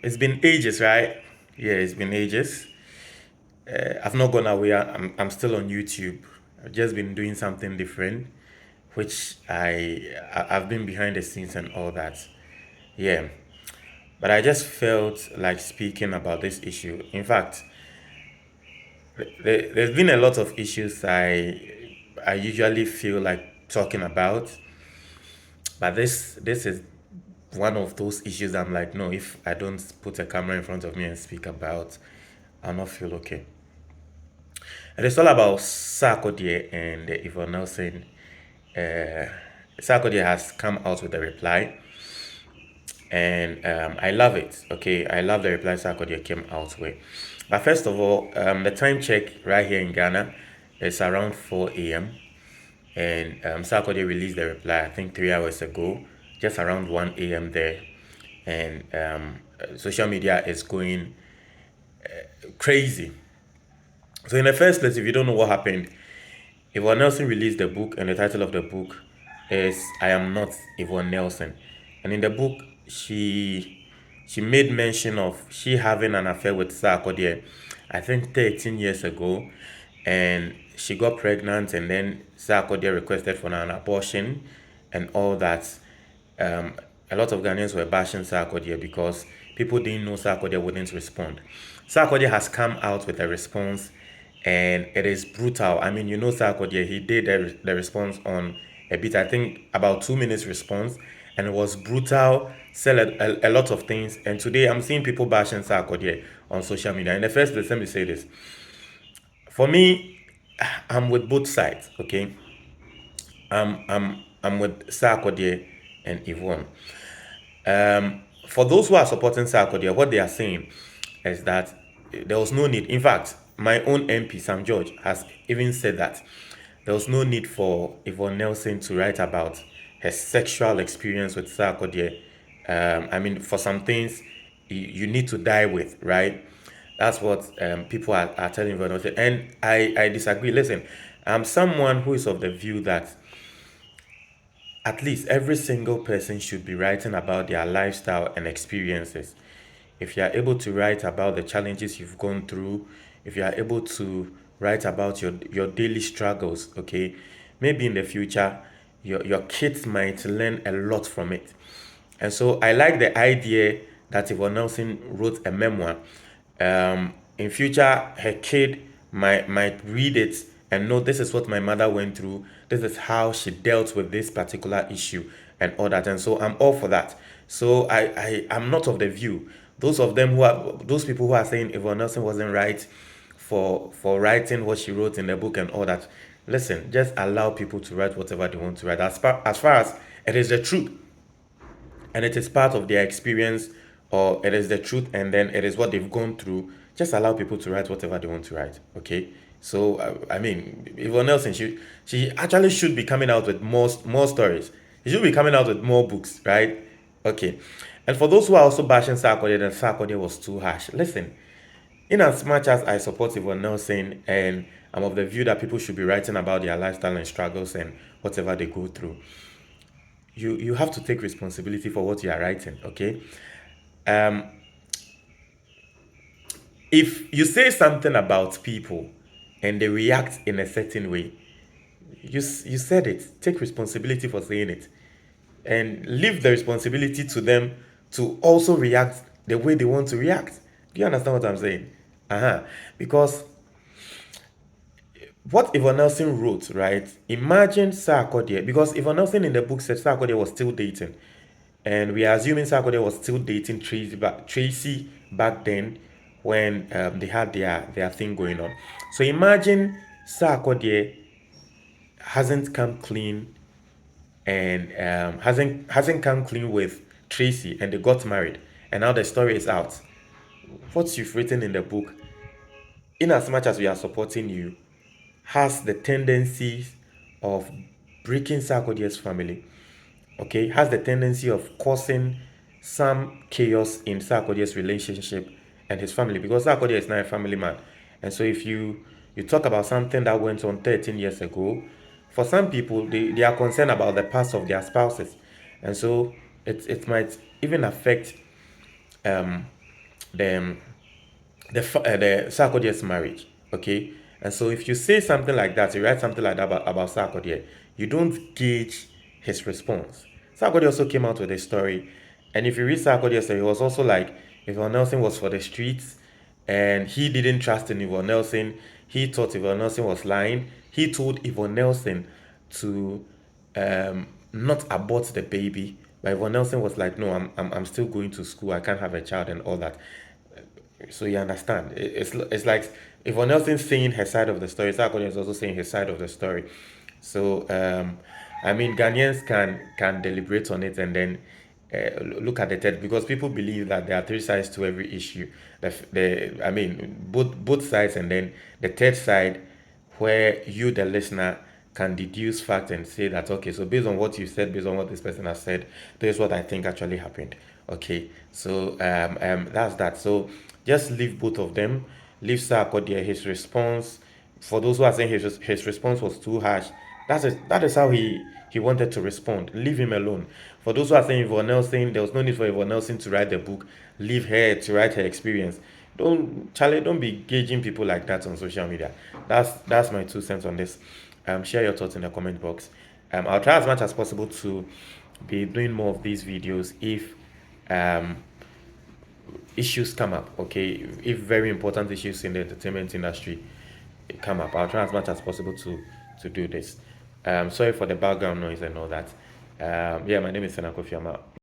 It's been ages, right? Yeah, it's been ages. I've not gone away. I'm still on YouTube. I've just been doing something different, which I've been behind the scenes and all that. Yeah, but I just felt like speaking about this issue. In fact, there's been a lot of issues I usually feel like talking about, but this is one of those issues I'm like, no, if I don't put a camera in front of me and speak about, I'll not feel okay. And it's all about Sarkodie and Yvonne Nelson. Uh, Sarkodie has come out with a reply, and I love it. Okay, I love the reply Sarkodie came out with. But first of all, the time check right here in Ghana is around 4 a.m. And Sarkodie released the reply, I think 3 hours ago, just around 1 a.m. there. And social media is going crazy. So in the first place, if you don't know what happened, Yvonne Nelson released the book, and the title of the book is "I Am Not Yvonne Nelson." And in the book, she made mention of she having an affair with Sarkodie, I think 13 years ago, and she got pregnant, and then Sarkodie requested for an abortion, and all that. Um, a lot of Ghanaians were bashing Sarkodie because people didn't know Sarkodie wouldn't respond. Sarkodie has come out with a response, and it is brutal. I mean, Sarkodie, he did the response on a bit, I think about 2 minutes response, and it was brutal, said a lot of things. And today I'm seeing people bashing Sarkodie on social media. In the first place, let me say this. For me, I'm with both sides, okay? I'm with Sarkodie and Yvonne. For those who are supporting Sarkodie, what they are saying is that there was no need. In fact, my own MP, Sam George, has even said that there was no need for Yvonne Nelson to write about her sexual experience with Sarkodie. I mean, for some things, you need to die with, right? That's what people are telling Yvonne Nelson. And I disagree. Listen, I'm someone who is of the view that at least every single person should be writing about their lifestyle and experiences. If you are able to write about the challenges you've gone through, if you are able to write about your daily struggles, okay, maybe in the future, your kids might learn a lot from it. And so I like the idea that Yvonne Nelson wrote a memoir. In future, her kid might read it and know this is what my mother went through. This is how she dealt with this particular issue and all that. And so I'm all for that. So I'm not of the view. Those people who are saying Yvonne Nelson wasn't right for writing what she wrote in the book and all that. Listen, just allow people to write whatever they want to write. As far as it is the truth, and it is part of their experience, or it is the truth, and then it is what they've gone through, just allow people to write whatever they want to write. Okay, so I mean, Yvonne Nelson, she actually should be coming out with more stories. She should be coming out with more books, right? Okay. And for those who are also bashing Sarkodie, that Sarkodie was too harsh, listen, in as much as I support Yvonne Nelson, and I'm of the view that people should be writing about their lifestyle and struggles and whatever they go through, you have to take responsibility for what you are writing. Okay, if you say something about people and they react in a certain way, you said it, take responsibility for saying it, and leave the responsibility to them to also react the way they want to react. Do you understand what I'm saying? Because what Yvonne Nelson wrote, right? Imagine Sarkodie, because Yvonne Nelson in the book said Sarkodie was still dating, and we are assuming Sarkodie was still dating Tracy back then when they had their thing going on. So imagine Sarkodie hasn't come clean, and hasn't come clean with Tracy, and they got married, and now the story is out. What you've written in the book, in as much as we are supporting you, has the tendencies of breaking Sarkodie's family. Okay, has the tendency of causing some chaos in Sarkodie's relationship and his family, because Sarkodie is not a family man. And so if you talk about something that went on 13 years ago, for some people they are concerned about the past of their spouses, and so it might even affect the the Sarkodie's marriage. Okay, and so if you say something like that, you write something like that about Sarkodie, you don't gauge his response. Sarkodie also came out with a story, and if you read Sarkodie's story, he was also like, Yvonne Nelson was for the streets, and he didn't trust in Yvonne Nelson. He thought Yvonne Nelson was lying. He told Yvonne Nelson to not abort the baby, but Yvonne Nelson was like, no, I'm still going to school. I can't have a child and all that. So you understand, it's like Yvonne Nelson saying her side of the story, Sarkodie is also saying his side of the story. So I mean, Ghanaians can deliberate on it and then look at the third, because people believe that there are three sides to every issue. I mean, both sides, and then the third side, where you, the listener, can deduce fact and say that, okay, so based on what you said, based on what this person has said, this is what I think actually happened. Okay, so that's that. So just leave both of them. Leave Sarkodie, his response. For those who are saying his response was too harsh, that is how he wanted to respond. Leave him alone. For those who are saying Yvonne Nelson, there was no need for Yvonne Nelson to write the book. Leave her to write her experience. Charlie, don't be gauging people like that on social media. That's my 2 cents on this. Share your thoughts in the comment box. I'll try as much as possible to be doing more of these videos if um issues come up. Okay, if very important issues in the entertainment industry come up, I'll try as much as possible to do this. Sorry for the background noise and all that. Yeah, my name is Senakofiama.